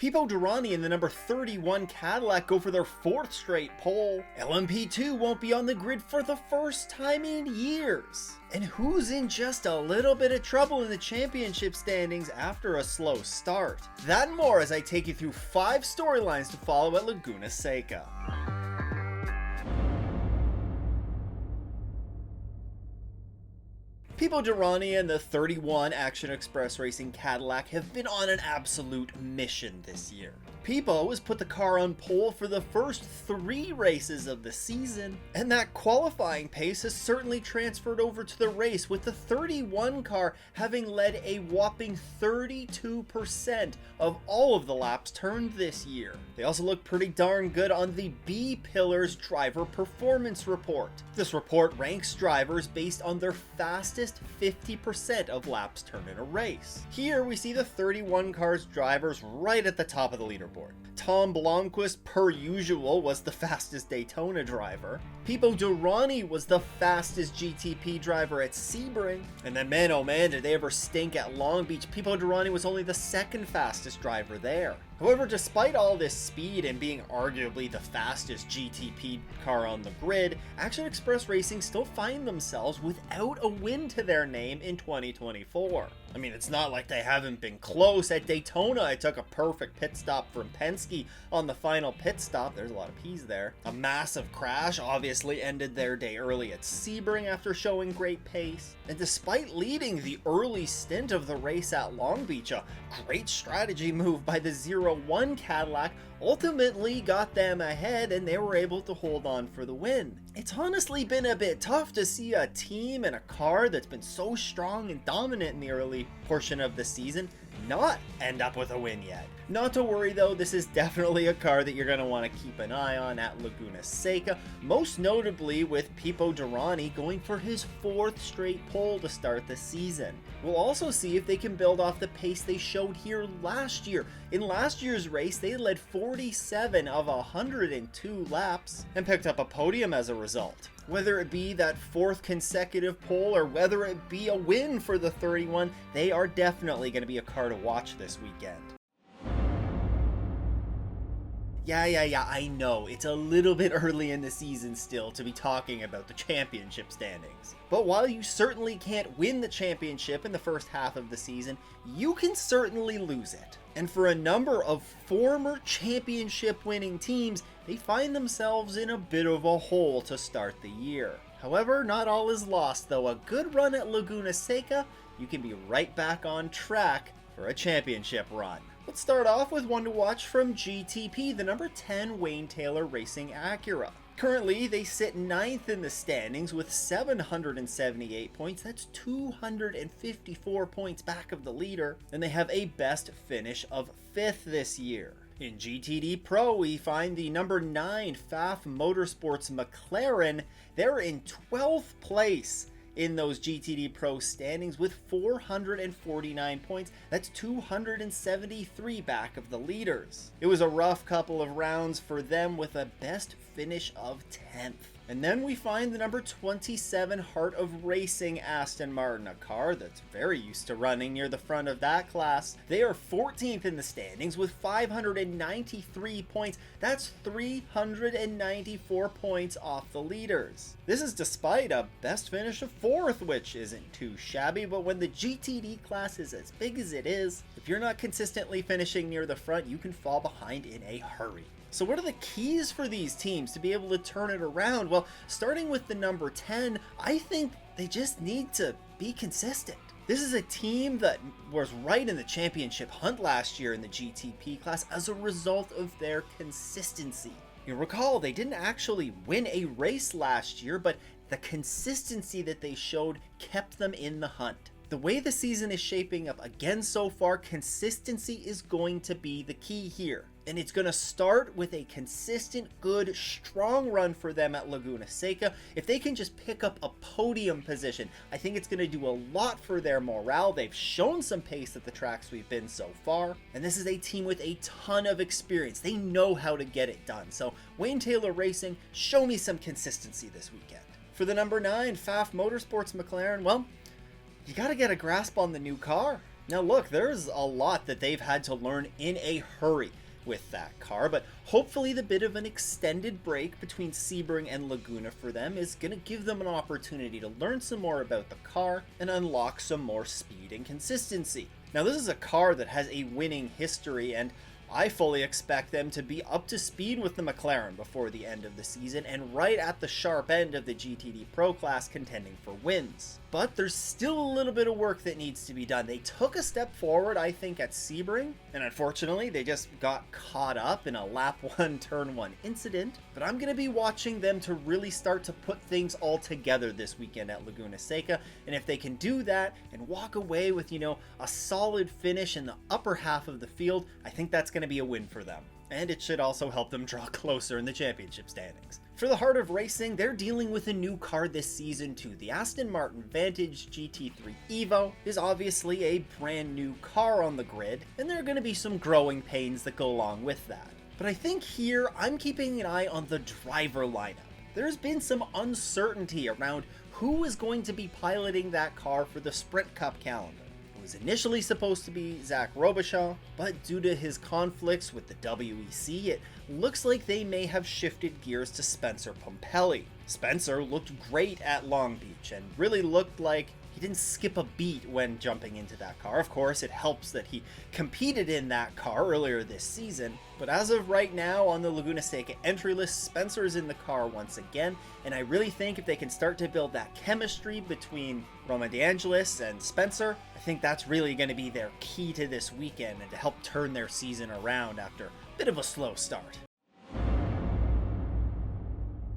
Pipo and the number 31 Cadillac go for their 4th straight pole. LMP2 won't be on the grid for the first time in years. And who's in just a little bit of trouble in the championship standings after a slow start? That and more as I take you through 5 storylines to follow at Laguna Seca. Pipo and the 31 Action Express Racing Cadillac have been on an absolute mission this year. Pipo has put the car on pole for the first 3 races of the season, and that qualifying pace has certainly transferred over to the race, with the 31 car having led a whopping 32% of all of the laps turned this year. They also look pretty darn good on the B Pillars Driver Performance Report. This report ranks drivers based on their fastest 50% of laps turned in a race. Here we see the 31 car's drivers right at the top of the leaderboard. Tom Blomqvist, per usual, was the fastest Daytona driver. Pipo was the fastest GTP driver at Sebring. And then man oh man, did they ever stink at Long Beach. Pipo was only the 2nd fastest driver there. However, despite all this speed and being arguably the fastest GTP car on the grid, Action Express Racing still find themselves without a win to their name in 2024. I mean, it's not like they haven't been close. At Daytona, it took a perfect pit stop from Penske on the final pit stop. There's a lot of P's there. A massive crash obviously ended their day early at Sebring after showing great pace. And despite leading the early stint of the race at Long Beach, a great strategy move by the 01 Cadillac ultimately got them ahead, and they were able to hold on for the win. It's honestly been a bit tough to see a team and a car that's been so strong and dominant in the early portion of the season not end up with a win yet. Not to worry though, this is definitely a car that you're going to want to keep an eye on at Laguna Seca, most notably with Pipo going for his 4th straight pole to start the season. We'll also see if they can build off the pace they showed here last year. In last year's race, they led 47 of 102 laps and picked up a podium as a result. Whether it be that 4th consecutive pole or whether it be a win for the 31, they are definitely going to be a car to watch this weekend. Yeah, I know, it's a little bit early in the season still to be talking about the championship standings. But while you certainly can't win the championship in the first half of the season, you can certainly lose it. And for a number of former championship winning teams, they find themselves in a bit of a hole to start the year. However, not all is lost though. A good run at Laguna Seca, you can be right back on track for a championship run. Let's start off with one to watch from GTP, the number 10 Wayne Taylor Racing Acura. Currently, they sit 9th in the standings with 778 points. That's 254 points back of the leader, and they have a best finish of 5th this year. In GTD Pro, we find the number 9 Pfaff Motorsports McLaren. They're in 12th place in those GTD Pro standings with 449 points. That's 273 back of the leaders. It was a rough couple of rounds for them with a best finish of 10th. And then we find the number 27 Heart of Racing Aston Martin, a car that's very used to running near the front of that class. They are 14th in the standings with 593 points. That's 394 points off the leaders. This is despite a best finish of 4th, which isn't too shabby, but when the GTD class is as big as it is, if you're not consistently finishing near the front, you can fall behind in a hurry. So what are the keys for these teams to be able to turn it around? Well, starting with the number 10, I think they just need to be consistent. This is a team that was right in the championship hunt last year in the GTP class as a result of their consistency. You recall, they didn't actually win a race last year, but the consistency that they showed kept them in the hunt. The way the season is shaping up again so far, consistency is going to be the key here. And it's going to start with a consistent, good, strong run for them at Laguna Seca. If they can just pick up a podium position, I think it's going to do a lot for their morale. They've shown some pace at the tracks we've been so far. And this is a team with a ton of experience. They know how to get it done. So Wayne Taylor Racing, show me some consistency this weekend. For the number 9 Pfaff Motorsports McLaren, well, you got to get a grasp on the new car. Now look, there's a lot that they've had to learn in a hurry with that car, but hopefully the bit of an extended break between Sebring and Laguna for them is going to give them an opportunity to learn some more about the car and unlock some more speed and consistency. Now this is a car that has a winning history, and I fully expect them to be up to speed with the McLaren before the end of the season and right at the sharp end of the GTD Pro class contending for wins. But there's still a little bit of work that needs to be done. They took a step forward, I think, at Sebring, and unfortunately they just got caught up in a lap 1 turn 1 incident. But I'm going to be watching them to really start to put things all together this weekend at Laguna Seca, and if they can do that and walk away with, a solid finish in the upper half of the field, I think that's going to be a win for them. And it should also help them draw closer in the championship standings. For the heart of racing, they're dealing with a new car this season too. The Aston Martin Vantage GT3 Evo is obviously a brand new car on the grid, and there are going to be some growing pains that go along with that. But I think here, I'm keeping an eye on the driver lineup. There's been some uncertainty around who is going to be piloting that car for the Sprint Cup calendar. Was initially supposed to be Zach Robichon, but due to his conflicts with the WEC, it looks like they may have shifted gears to Spencer Pumpelly. Spencer looked great at Long Beach and really looked like he didn't skip a beat when jumping into that car. Of course, it helps that he competed in that car earlier this season, but as of right now on the Laguna Seca entry list, Spencer's in the car once again, and I really think if they can start to build that chemistry between Roman DeAngelis and Spencer, I think that's really going to be their key to this weekend and to help turn their season around after a bit of a slow start.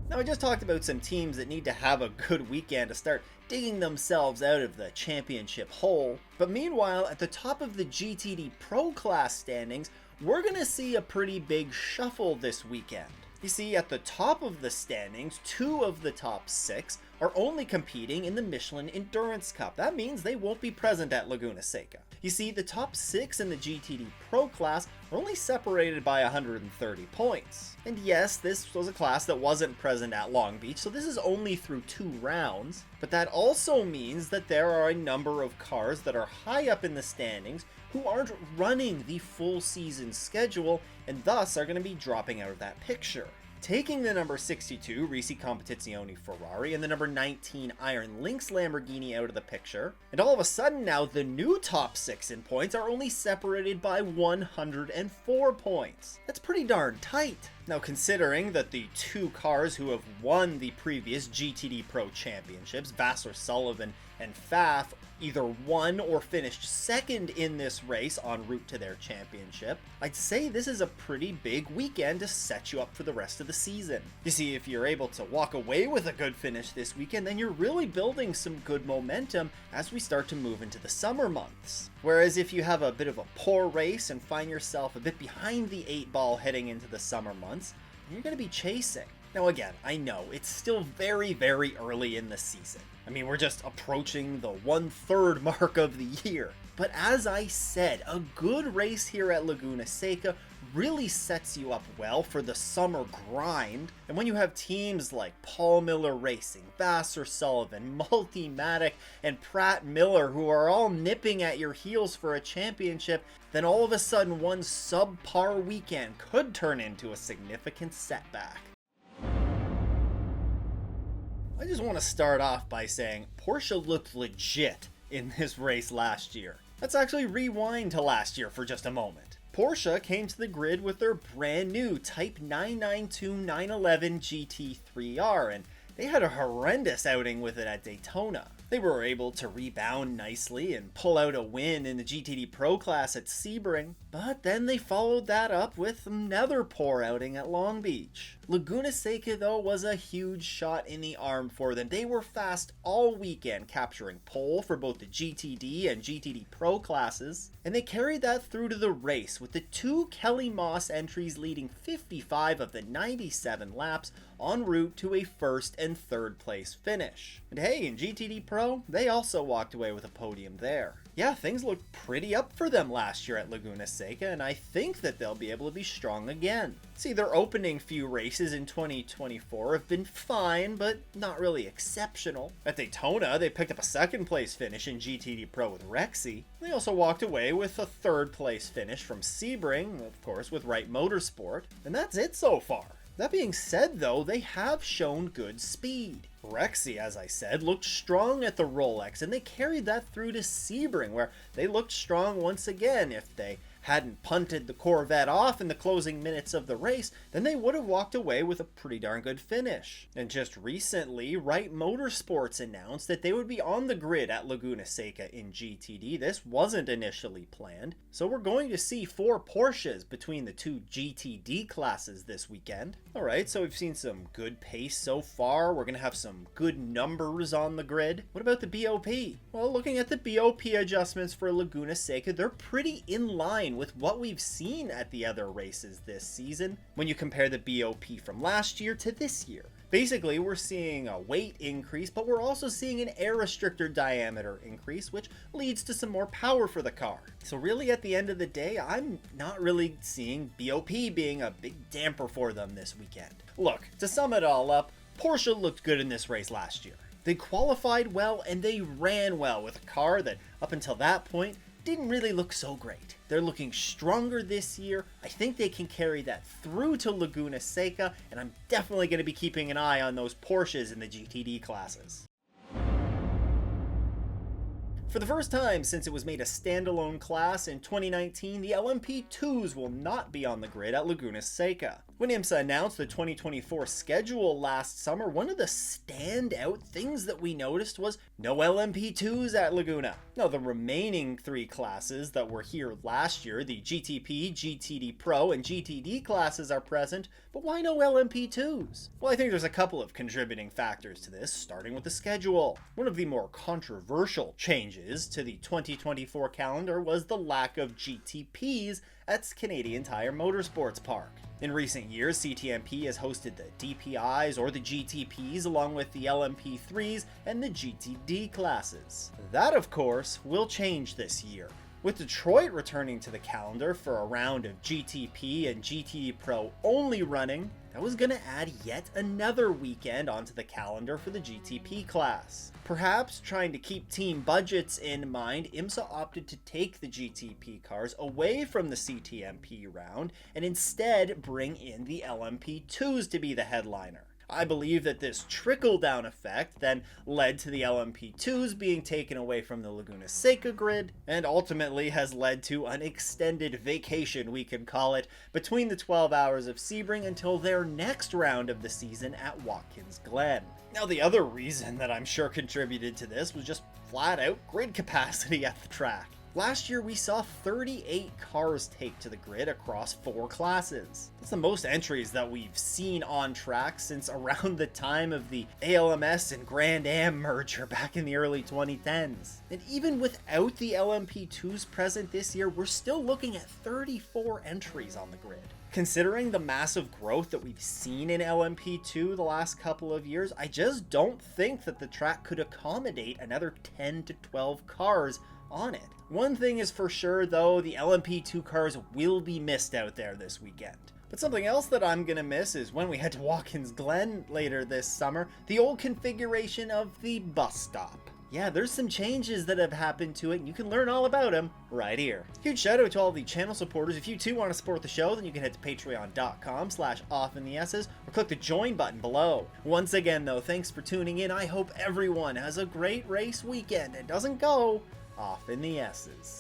Now, I just talked about some teams that need to have a good weekend to start digging themselves out of the championship hole, but meanwhile, at the top of the GTD Pro class standings, we're going to see a pretty big shuffle this weekend. You see, at the top of the standings, 2 of the top 6 are only competing in the Michelin Endurance Cup. That means they won't be present at Laguna Seca. You see, the top 6 in the GTD Pro class are only separated by 130 points. And yes, this was a class that wasn't present at Long Beach, so this is only through 2 rounds, but that also means that there are a number of cars that are high up in the standings who aren't running the full season schedule and thus are going to be dropping out of that picture. Taking the number 62 Risi Competizione Ferrari and the number 19 Iron Lynx Lamborghini out of the picture, and all of a sudden now the new top 6 in points are only separated by 104 points. That's pretty darn tight. Now, considering that the 2 cars who have won the previous GTD Pro Championships, Vassar Sullivan and Pfaff, either won or finished second in this race en route to their championship, I'd say this is a pretty big weekend to set you up for the rest of the season. You see, if you're able to walk away with a good finish this weekend, then you're really building some good momentum as we start to move into the summer months. Whereas if you have a bit of a poor race and find yourself a bit behind the 8 ball heading into the summer months, you're going to be chasing. Now again, I know it's still very, very early in the season. I mean, we're just approaching the 1/3 mark of the year. But as I said, a good race here at Laguna Seca really sets you up well for the summer grind. And when you have teams like Paul Miller Racing, Vassar Sullivan, Multimatic, and Pratt Miller who are all nipping at your heels for a championship, then all of a sudden one subpar weekend could turn into a significant setback. I just want to start off by saying Porsche looked legit in this race last year. Let's actually rewind to last year for just a moment. Porsche came to the grid with their brand new Type 992 911 GT3R, and they had a horrendous outing with it at Daytona. They were able to rebound nicely and pull out a win in the GTD Pro class at Sebring, but then they followed that up with another poor outing at Long Beach. Laguna Seca, though, was a huge shot in the arm for them. They were fast all weekend, capturing pole for both the GTD and GTD Pro classes, and they carried that through to the race, with the 2 Kelly Moss entries leading 55 of the 97 laps en route to a 1st and 3rd place finish. And hey, in GTD Pro, they also walked away with a podium there. Yeah, things looked pretty up for them last year at Laguna Seca, and I think that they'll be able to be strong again. See, their opening few races in 2024 have been fine, but not really exceptional. At Daytona, they picked up a second place finish in GTD Pro with Rexy. They also walked away with a third place finish from Sebring, of course, with Wright Motorsport, and that's it so far. That being said, though, they have shown good speed. Rexy, as I said, looked strong at the Rolex, and they carried that through to Sebring, where they looked strong once again. If they hadn't punted the Corvette off in the closing minutes of the race, then they would have walked away with a pretty darn good finish. And just recently, Wright Motorsports announced that they would be on the grid at Laguna Seca in GTD. This wasn't initially planned, so we're going to see 4 Porsches between the 2 GTD classes this weekend. Alright, so we've seen some good pace so far. We're going to have some good numbers on the grid. What about the BOP? Well, looking at the BOP adjustments for Laguna Seca, they're pretty in line with what we've seen at the other races this season when you compare the BOP from last year to this year. Basically, we're seeing a weight increase, but we're also seeing an air restrictor diameter increase, which leads to some more power for the car. So really, at the end of the day, I'm not really seeing BOP being a big damper for them this weekend. Look, to sum it all up, Porsche looked good in this race last year. They qualified well and they ran well with a car that, up until that point, didn't really look so great. They're looking stronger this year. I think they can carry that through to Laguna Seca, and I'm definitely going to be keeping an eye on those Porsches in the GTD classes. For the first time since it was made a standalone class in 2019, the LMP2s will not be on the grid at Laguna Seca. When Imsa announced the 2024 schedule last summer, one of the standout things that we noticed was no LMP2s at Laguna. Now, the remaining 3 classes that were here last year, the GTP, GTD Pro, and GTD classes are present, but why no LMP2s? Well, I think there's a couple of contributing factors to this, starting with the schedule. One of the more controversial changes to the 2024 calendar was the lack of GTPs at Canadian Tire Motorsports Park. In recent years, CTMP has hosted the DPIs or the GTPs along with the LMP3s and the GTD classes. That, of course, will change this year. With Detroit returning to the calendar for a round of GTP and GTD Pro only running, that was going to add yet another weekend onto the calendar for the GTP class. Perhaps trying to keep team budgets in mind, Imsa opted to take the GTP cars away from the CTMP round and instead bring in the LMP2s to be the headliner. I believe that this trickle-down effect then led to the LMP2s being taken away from the Laguna Seca grid, and ultimately has led to an extended vacation, we could call it, between the 12 hours of Sebring until their next round of the season at Watkins Glen. Now, the other reason that I'm sure contributed to this was just flat-out grid capacity at the track. Last year, we saw 38 cars take to the grid across 4 classes. That's the most entries that we've seen on track since around the time of the ALMS and Grand Am merger back in the early 2010s. And even without the LMP2s present this year, we're still looking at 34 entries on the grid. Considering the massive growth that we've seen in LMP2 the last couple of years, I just don't think that the track could accommodate another 10 to 12 cars on it. One thing is for sure though, the LMP2 cars will be missed out there this weekend. But something else that I'm gonna miss is when we head to Watkins Glen later this summer, the old configuration of the bus stop. Yeah, there's some changes that have happened to it, and you can learn all about them right here. Huge shout out to all the channel supporters. If you too want to support the show, then you can head to patreon.com/offintheesses or click the join button below. Once again though, thanks for tuning in. I hope everyone has a great race weekend and doesn't go off in the S's.